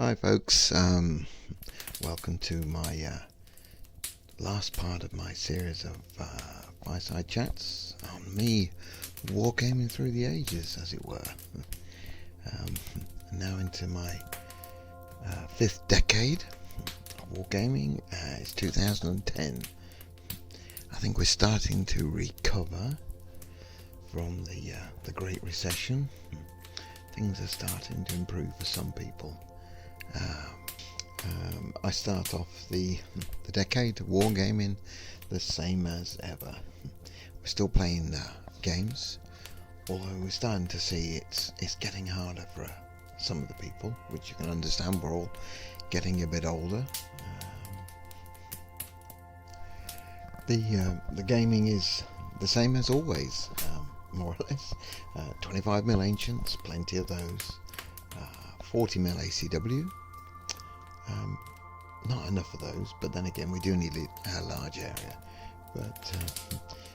Hi folks, welcome to my last part of my series of fireside chats on me wargaming through the ages, as it were. Now into my 5th decade of wargaming. It's 2010. I think we're starting to recover from the Great Recession. Things are starting to improve for some people. I start off the decade of wargaming the same as ever. We're still playing games, although we're starting to see it's getting harder for some of the people, which you can understand. We're all getting a bit older. The gaming is the same as always, more or less. 25mm ancients, plenty of those. 40mm ACW. Not enough of those, but then again we do need a large area. But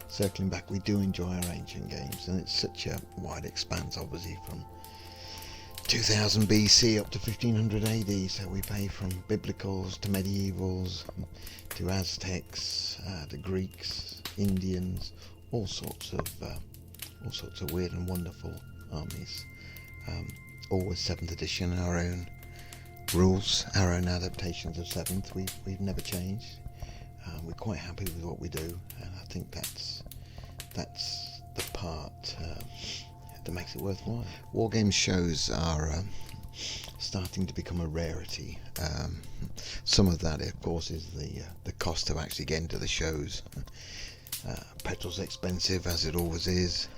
circling back, we do enjoy our ancient games, and it's such a wide expanse, obviously, from 2000 BC up to 1500 AD. So we play from biblicals to medievals to Aztecs to Greeks, Indians, all sorts of weird and wonderful armies. Always 7th edition, our own rules, our own adaptations of 7th. We've never changed. We're quite happy with what we do, and I think that's the part that makes it worthwhile. Wargame shows are starting to become a rarity. Some of that, of course, is the cost of actually getting to the shows. Petrol's expensive, as it always is.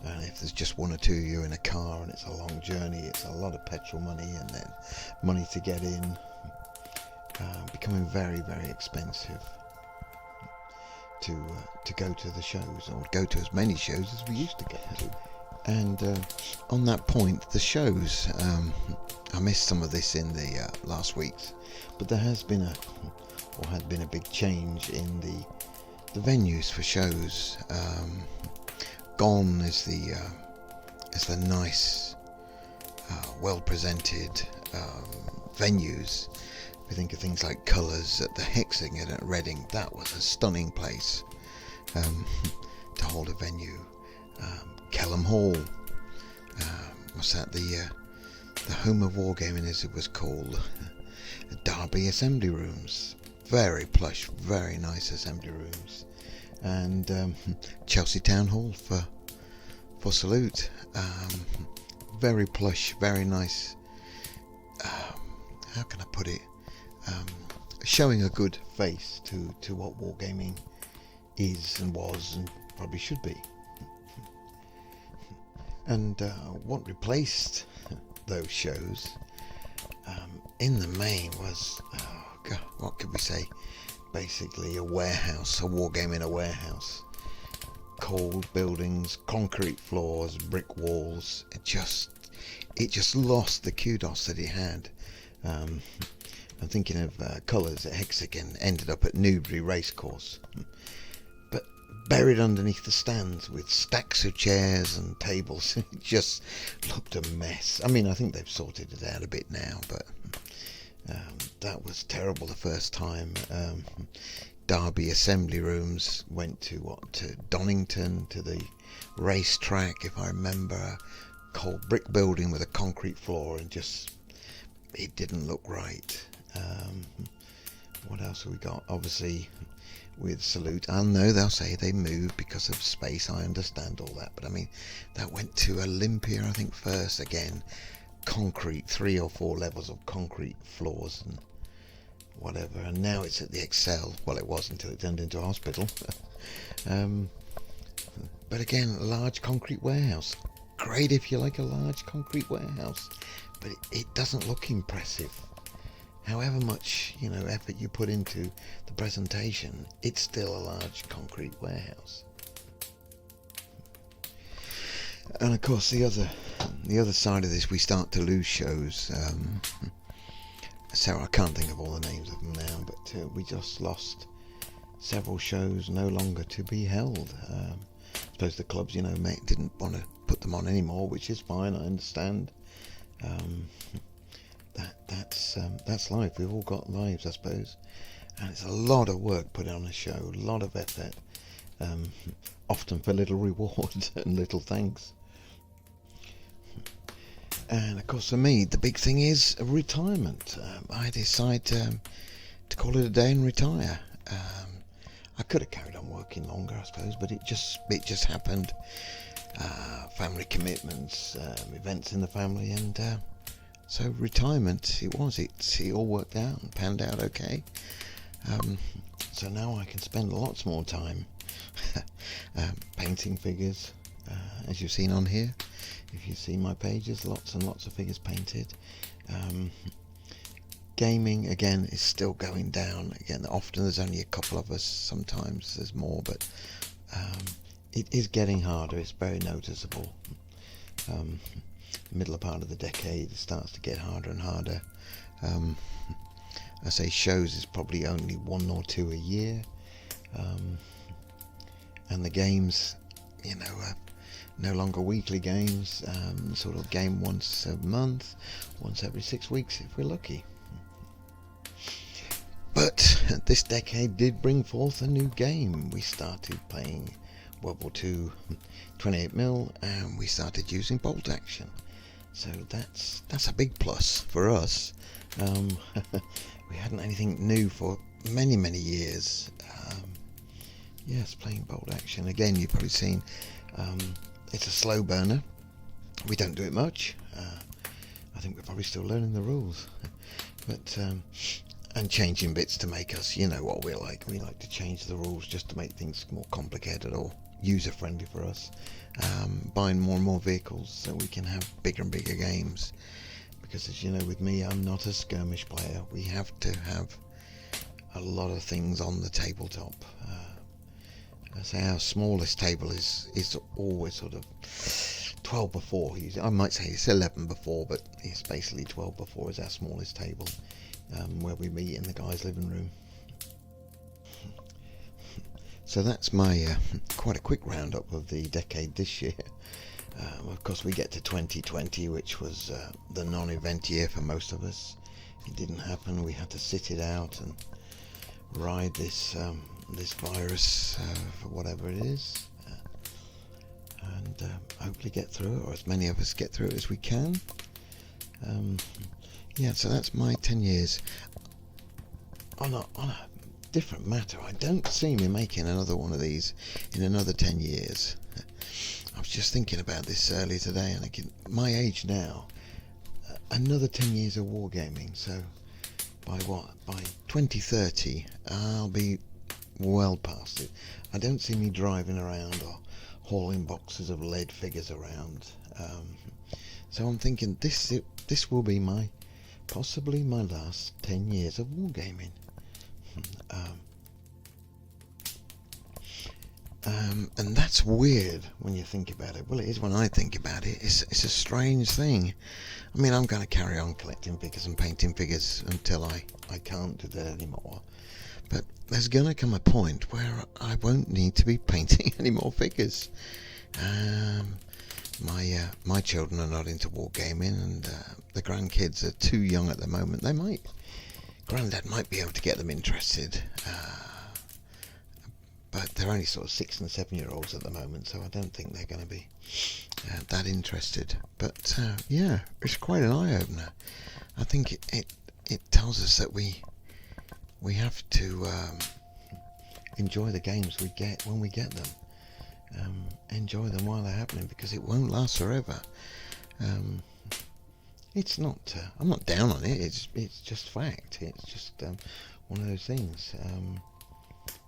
And if there's just one or two of you in a car and it's a long journey, it's a lot of petrol money, and then money to get in, becoming very, very expensive to go to the shows, or go to as many shows as we used to go to. And on that point, the shows, I missed some of this in the last weeks, but there has been had been a big change in the venues for shows. Gone is the nice, well presented venues. If you think of things like Colours at the Hexagon at Reading, that was a stunning place to hold a venue. Kelham Hall, was that the home of wargaming, as it was called? Derby Assembly Rooms, very plush, very nice assembly rooms. And Chelsea Town Hall for Salute, very plush, very nice. How can I put it? Showing a good face to what wargaming is and was and probably should be. And what replaced those shows, in the main, was what could we say? Basically a warehouse, a wargaming a warehouse. Cold buildings, concrete floors, brick walls. It just lost the kudos that it had. I'm thinking of Colours at Hexagon, ended up at Newbury Racecourse, but buried underneath the stands with stacks of chairs and tables. It just looked a mess. I mean, I think they've sorted it out a bit now, but that was terrible the first time. Derby Assembly Rooms went to Donington, to the racetrack, if I remember. A cold brick building with a concrete floor, and it didn't look right. What else have we got? Obviously with Salute, I know they'll say they moved because of space, I understand all that, but I mean, that went to Olympia, I think, first. Again, concrete, 3 or 4 levels of concrete floors and whatever, and now it's at the Excel. Well, it was until it turned into a hospital. But again, a large concrete warehouse, great if you like a large concrete warehouse, but it doesn't look impressive. However much effort you put into the presentation, it's still a large concrete warehouse. And of course, the other side of this, we start to lose shows. So I can't think of all the names of them now, but we just lost several shows no longer to be held. I suppose the clubs, didn't want to put them on anymore, which is fine, I understand. That that's life. We've all got lives, I suppose, and it's a lot of work put on a show, a lot of effort, often for little rewards and little thanks. And of course, for me, the big thing is retirement. I decide to call it a day and retire. I could have carried on working longer, I suppose, but it just happened. Family commitments, events in the family, and so retirement. It all worked out and panned out okay. So now I can spend lots more time painting figures, as you've seen on here. If you see my pages, lots and lots of figures painted. Gaming again is still going down. Again, often there's only a couple of us. Sometimes there's more, but it is getting harder. It's very noticeable. Middle part of the decade, it starts to get harder and harder. I say shows is probably only 1 or 2 a year, and the games, no longer weekly games, sort of game once a month, once every 6 weeks if we're lucky. But this decade did bring forth a new game. We started playing World War II 28mm, and we started using bolt action. So that's a big plus for us. We hadn't anything new for many years. Yes, playing bolt action again. You've probably seen. It's a slow burner. We don't do it much. I think we're probably still learning the rules, but and changing bits to make us. You know what we're like. We like to change the rules just to make things more complicated or user friendly for us. Buying more and more vehicles so we can have bigger and bigger games. Because as you know, with me, I'm not a skirmish player. We have to have a lot of things on the tabletop. I say our smallest table is always sort of 12 before. I might say it's 11 before, but it's basically 12 before is our smallest table, where we meet in the guys' living room. So that's my quite a quick roundup of the decade this year. Of course, we get to 2020, which was the non-event year for most of us. It didn't happen. We had to sit it out and ride this virus for whatever it is, and hopefully get through it, or as many of us get through it as we can. Yeah, so that's my 10 years. On a different matter, I don't see me making another one of these in another 10 years. I was just thinking about this earlier today, and thinking, my age now, another 10 years of wargaming, so by 2030, I'll be well past it. I don't see me driving around or hauling boxes of lead figures around. So I'm thinking this will be possibly my last 10 years of wargaming. And that's weird when you think about it. Well, it is when I think about it. It's a strange thing. I mean, I'm going to carry on collecting figures and painting figures until I can't do that anymore. But there's going to come a point where I won't need to be painting any more figures. My children are not into wargaming, and the grandkids are too young at the moment. Granddad might be able to get them interested. But they're only sort of 6 and 7 year olds at the moment, so I don't think they're going to be that interested. But yeah, it's quite an eye opener. I think it tells us that we have to enjoy the games we get when we get them. Enjoy them while they're happening, because it won't last forever. It's not. I'm not down on it. It's just fact. It's just one of those things.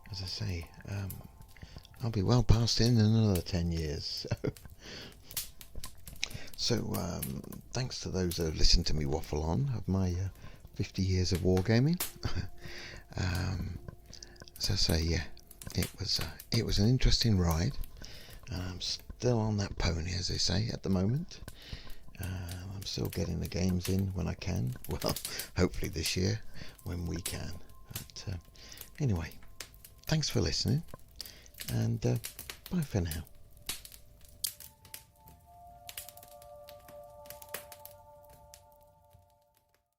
As I say, I'll be well past it in another 10 years. So thanks to those that have listened to me waffle on of my 50 years of wargaming. As I say, yeah, it was an interesting ride. I'm still on that pony, as they say, at the moment. I'm still getting the games in when I can. Well, hopefully this year when we can. But anyway, thanks for listening, and bye for now.